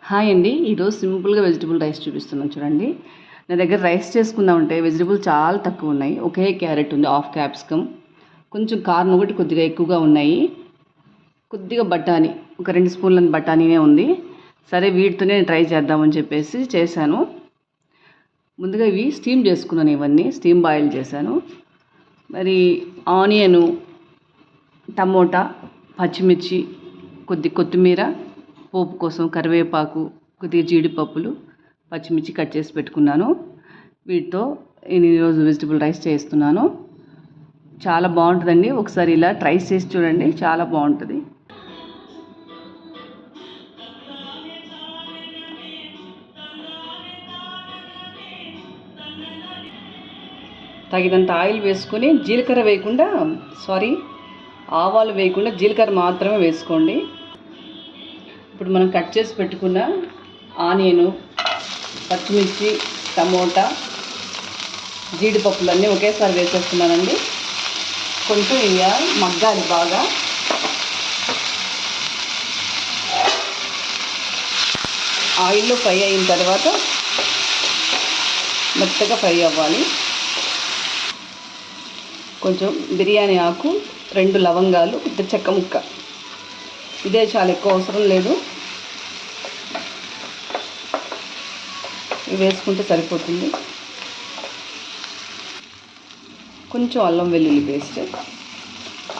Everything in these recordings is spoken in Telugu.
హాయ్ అండి. ఈరోజు సింపుల్గా వెజిటబుల్ రైస్ చూపిస్తున్నాను చూడండి. నా దగ్గర రైస్ చేసుకుందామంటే వెజిటబుల్ చాలా తక్కువ ఉన్నాయి. ఒకే క్యారెట్ ఉంది, హాఫ్ క్యాప్సికమ్, కొంచెం కార్న్ ఒకటి కొద్దిగా ఎక్కువగా ఉన్నాయి, కొద్దిగా బఠానీ, ఒక 2 స్పూన్ల బఠానీనే ఉంది. సరే వీటితోనే ట్రై చేద్దామని చెప్పేసి చేశాను. ముందుగా ఇవి స్టీమ్ చేసుకున్నాను, ఇవన్నీ స్టీమ్ బాయిల్ చేశాను. మరి ఆనియను, టమోటా, పచ్చిమిర్చి, కొత్తిమీర, పోపు కోసం కరివేపాకు, కొద్దిగా జీడిపప్పులు, పచ్చిమిర్చి కట్ చేసి పెట్టుకున్నాను. వీటితో నేను ఈరోజు వెజిటబుల్ రైస్ చేస్తున్నాను. చాలా బాగుంటుందండి. ఒకసారి ఇలా ట్రై చేసి చూడండి, చాలా బాగుంటుంది. తగినంత ఆయిల్ వేసుకొని, జీలకర్ర వేయకుండా ఆవాలు వేయకుండా జీలకర్ర మాత్రమే వేసుకోండి. ఇప్పుడు మనం కట్ చేసి పెట్టుకున్న ఆనియను, పచ్చిమిర్చి, టమోటా, జీడిపప్పులన్నీ ఒకేసారి వేసేస్తున్నానండి. కొంచెం ఇవి మగ్గాలి బాగా. ఆయిల్లో ఫ్రై అయిన తర్వాత మెత్తగా ఫ్రై అవ్వాలి. కొంచెం బిర్యానీ ఆకు, 2 లవంగాలు, చెక్క ముక్క, ఇదే చాలా ఎక్కువ అవసరం లేదు, ఇవి వేసుకుంటే సరిపోతుంది. కొంచెం అల్లం వెల్లుల్లి పేస్ట్,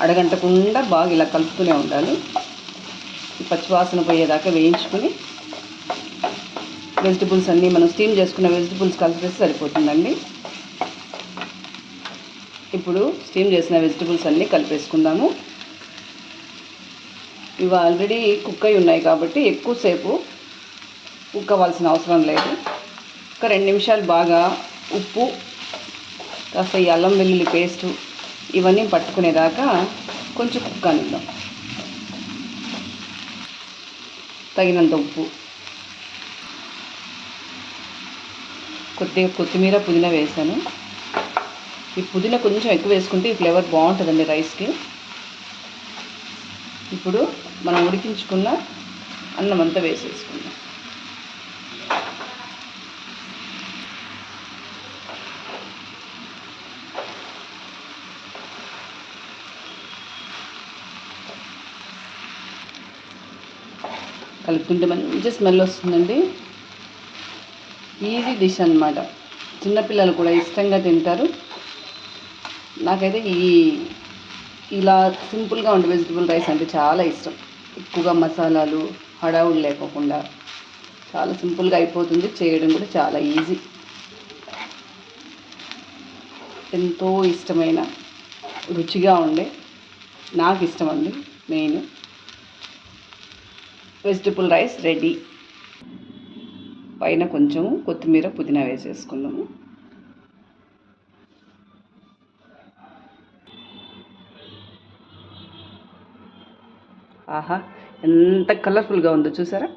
అడగంటకుండా బాగా ఇలా కలుపుతూనే ఉండాలి. పచ్చివాసన పోయేదాకా వేయించుకుని వెజిటబుల్స్ అన్నీ మనం స్టీమ్ చేసుకున్న వెజిటబుల్స్ కలిపేసి సరిపోతుందండి. ఇప్పుడు స్టీమ్ చేసిన వెజిటబుల్స్ అన్నీ కలిపేసుకుందాము. ఇవి ఆల్రెడీ కుక్ అయి ఉన్నాయి కాబట్టి ఎక్కువసేపు కుక్ అవ్వాల్సిన అవసరం లేదు. ఒక 2 నిమిషాలు బాగా ఉప్పు, కాస్త ఈ అల్లం వెల్లుల్లి పేస్టు ఇవన్నీ పట్టుకునేదాకా కొంచెం కుక్ అనిద్దాం. తగినంత ఉప్పు, కొద్దిగా కొత్తిమీర, పుదీనా వేసాను. ఈ పుదీనా కొంచెం ఎక్కువ వేసుకుంటే ఈ ఫ్లేవర్ బాగుంటుందండి రైస్కి. ఇప్పుడు మనం ఉడికించుకున్న అన్నం అంతా వేసేసుకుందాం. కలుపుతుంటే మంచి స్మెల్ వస్తుందండి. ఈజీ డిష్ అన్నమాట. చిన్నపిల్లలు కూడా ఇష్టంగా తింటారు. నాకైతే ఇలా సింపుల్గా ఉండే వెజిటబుల్ రైస్ అంటే చాలా ఇష్టం. ఎక్కువగా మసాలాలు, హడావుడు లేకోకుండా చాలా సింపుల్గా అయిపోతుంది. చేయడం కూడా చాలా ఈజీ. ఎంతో ఇష్టమైన, రుచిగా ఉండే, నాకు ఇష్టం అండి మెయిన్ వెజిటబుల్ రైస్ రెడీ. పైన కొంచెం కొత్తిమీర, పుదీనా వేసేసుకుందాము. ఆహా, ఎంత కలర్ఫుల్గా ఉందో చూసారా.